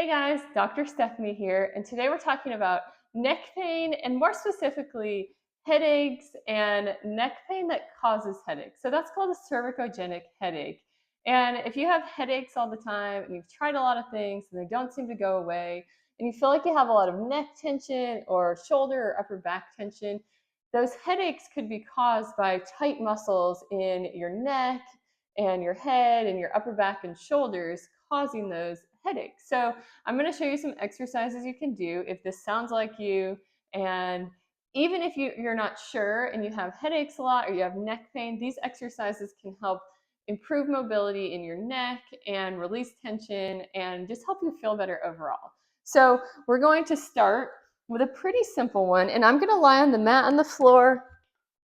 Hey guys, Dr. Stephanie here, and today we're talking about neck pain and more specifically headaches and neck pain that causes headaches. So that's called a cervicogenic headache. And if you have headaches all the time and you've tried a lot of things and they don't seem to go away, and you feel like you have a lot of neck tension or shoulder or upper back tension, those headaches could be caused by tight muscles in your neck and your head and your upper back and shoulders causing those headaches. So I'm going to show you some exercises you can do if this sounds like you. And even if you're not sure and you have headaches a lot or you have neck pain, these exercises can help improve mobility in your neck and release tension and just help you feel better overall. So we're going to start with a pretty simple one, and I'm going to lie on the mat on the floor.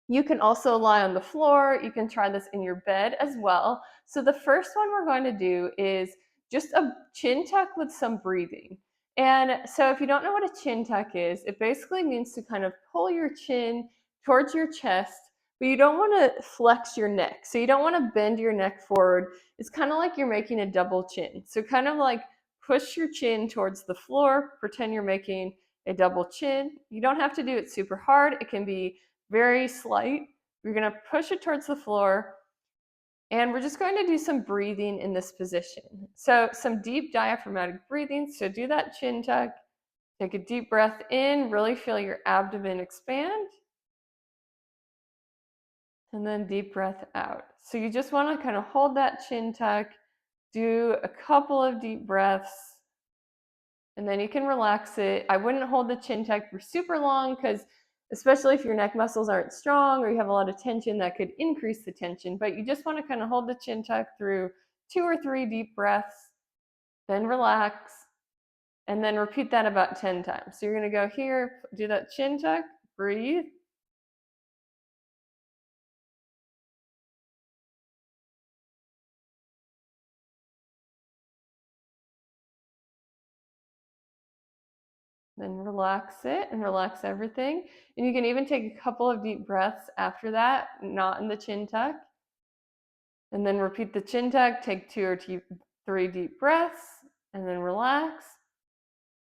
You can also lie on the floor. You can try this in your bed as well. So the first one we're going to do is just a chin tuck with some breathing. And so if you don't know what a chin tuck is, it basically means to kind of pull your chin towards your chest, but you don't want to flex your neck. So you don't want to bend your neck forward. It's kind of like you're making a double chin. So kind of like push your chin towards the floor, pretend you're making a double chin. You don't have to do it super hard. It can be very slight. We're going to push it towards the floor, and we're just going to do some breathing in this position. So some deep diaphragmatic breathing. So do that chin tuck. Take a deep breath in, really feel your abdomen expand, and then deep breath out. So you just want to kind of hold that chin tuck, do a couple of deep breaths, and then you can relax it. I wouldn't hold the chin tuck for super long because especially if your neck muscles aren't strong or you have a lot of tension, that could increase the tension. But you just want to kind of hold the chin tuck through 2 or 3 deep breaths, then relax, and then repeat that about 10 times. So you're going to go here, do that chin tuck, breathe. Then relax it and relax everything. And you can even take a couple of deep breaths after that, not in the chin tuck. And then repeat the chin tuck, take 2 or 3 deep breaths, and then relax.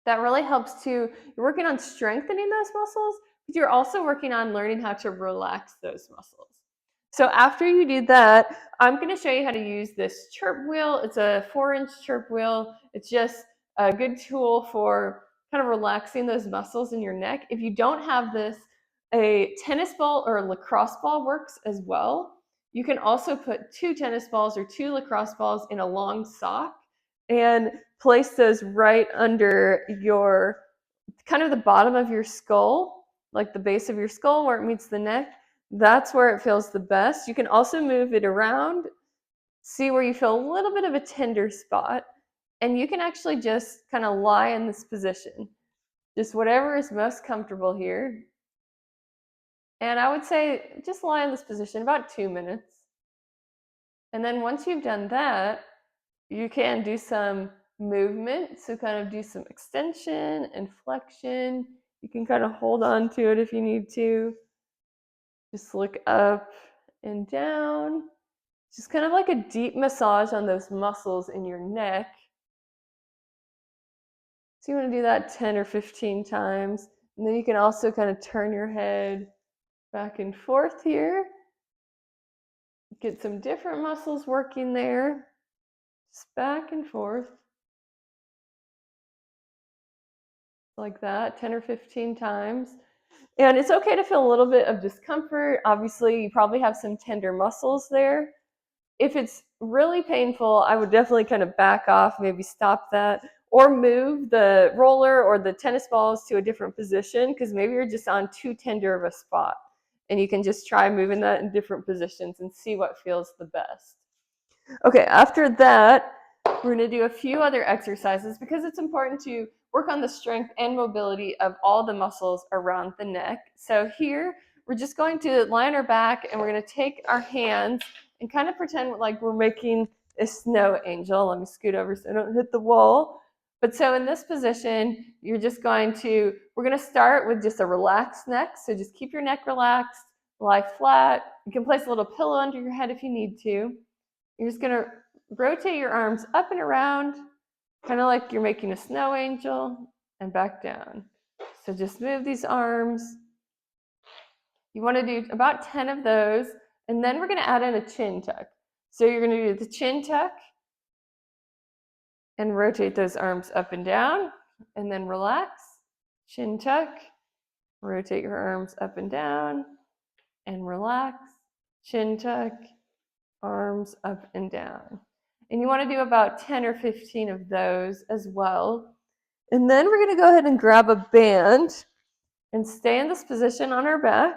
That really helps to, you're working on strengthening those muscles, but you're also working on learning how to relax those muscles. So after you do that, I'm going to show you how to use this chirp wheel. It's a 4-inch chirp wheel. It's just a good tool for kind of relaxing those muscles in your neck. If you don't have this, a tennis ball or a lacrosse ball works as well. You can also put 2 tennis balls or 2 lacrosse balls in a long sock and place those right under your, kind of the bottom of your skull, like the base of your skull where it meets the neck. That's where it feels the best. You can also move it around, see where you feel a little bit of a tender spot, and you can actually just kind of lie in this position. Just whatever is most comfortable here. And I would say just lie in this position about 2 minutes. And then once you've done that, you can do some movement. So kind of do some extension and flexion. You can kind of hold on to it if you need to. Just look up and down. Just kind of like a deep massage on those muscles in your neck. So you want to do that 10 or 15 times. And then you can also kind of turn your head back and forth here. Get some different muscles working there. Just back and forth. Like that, 10 or 15 times. And it's okay to feel a little bit of discomfort. Obviously, you probably have some tender muscles there. If it's really painful, I would definitely kind of back off, maybe stop that, or move the roller or the tennis balls to a different position because maybe you're just on too tender of a spot. And you can just try moving that in different positions and see what feels the best. Okay, after that, we're going to do a few other exercises because it's important to work on the strength and mobility of all the muscles around the neck. So here, we're just going to lie on our back and we're going to take our hands and kind of pretend like we're making a snow angel. Let me scoot over so I don't hit the wall. But so in this position, we're going to start with just a relaxed neck. So just keep your neck relaxed, lie flat. You can place a little pillow under your head if you need to. You're just going to rotate your arms up and around, kind of like you're making a snow angel, and back down. So just move these arms. You want to do about 10 of those, and then we're going to add in a chin tuck. So you're going to do the chin tuck and rotate those arms up and down, and then relax. Chin tuck, rotate your arms up and down, and relax. Chin tuck, arms up and down. And you want to do about 10 or 15 of those as well. And then we're going to go ahead and grab a band and stay in this position on our back.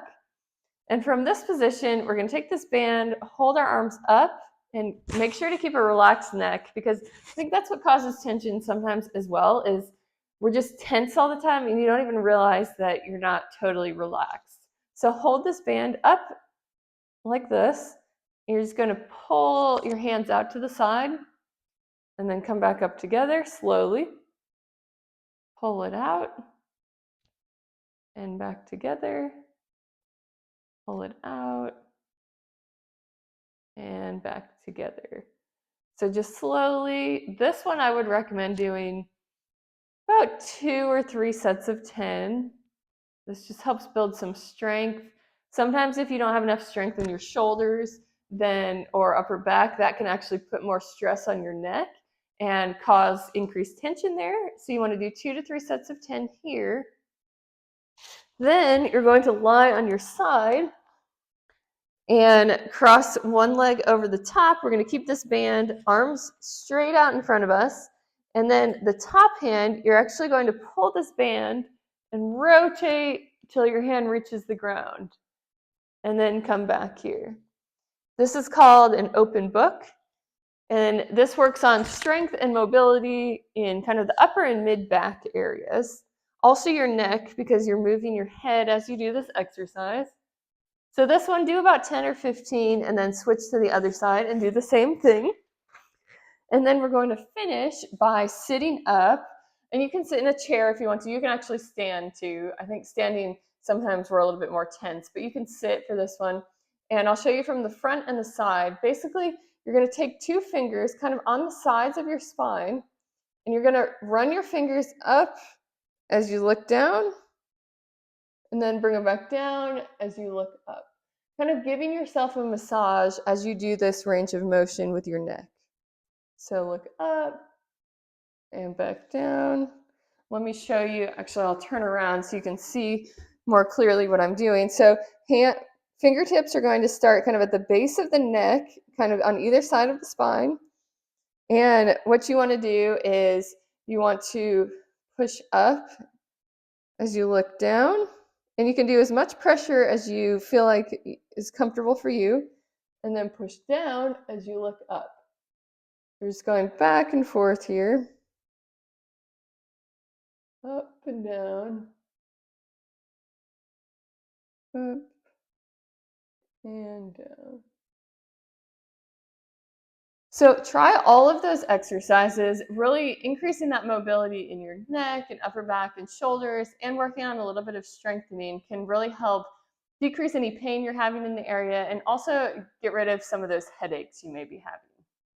And from this position, we're going to take this band, hold our arms up, and make sure to keep a relaxed neck, because I think that's what causes tension sometimes as well, is we're just tense all the time and you don't even realize that you're not totally relaxed. So hold this band up like this. You're just going to pull your hands out to the side and then come back up together slowly. Pull it out and back together. Pull it out and back together. So just slowly. This one I would recommend doing about 2 or 3 sets of 10. This just helps build some strength. Sometimes if you don't have enough strength in your shoulders or upper back, that can actually put more stress on your neck and cause increased tension there. So you want to do 2 to 3 sets of 10 here. Then you're going to lie on your side and cross one leg over the top. We're going to keep this band, arms straight out in front of us. And then the top hand, you're actually going to pull this band and rotate till your hand reaches the ground. And then come back here. This is called an open book. And this works on strength and mobility in kind of the upper and mid back areas. Also your neck, because you're moving your head as you do this exercise. So this one, do about 10 or 15 and then switch to the other side and do the same thing. And then we're going to finish by sitting up. And you can sit in a chair if you want to. You can actually stand too. I think standing, sometimes we're a little bit more tense, but you can sit for this one. And I'll show you from the front and the side. Basically, you're going to take 2 fingers kind of on the sides of your spine, and you're going to run your fingers up as you look down, and then bring them back down as you look up. Kind of giving yourself a massage as you do this range of motion with your neck. So look up and back down. Let me show you. Actually, I'll turn around so you can see more clearly what I'm doing. So fingertips are going to start kind of at the base of the neck, kind of on either side of the spine. And what you want to do is you want to push up as you look down. And you can do as much pressure as you feel like is comfortable for you. And then push down as you look up. We're just going back and forth here. Up and down. Up and down. So try all of those exercises, really increasing that mobility in your neck and upper back and shoulders, and working on a little bit of strengthening can really help decrease any pain you're having in the area and also get rid of some of those headaches you may be having.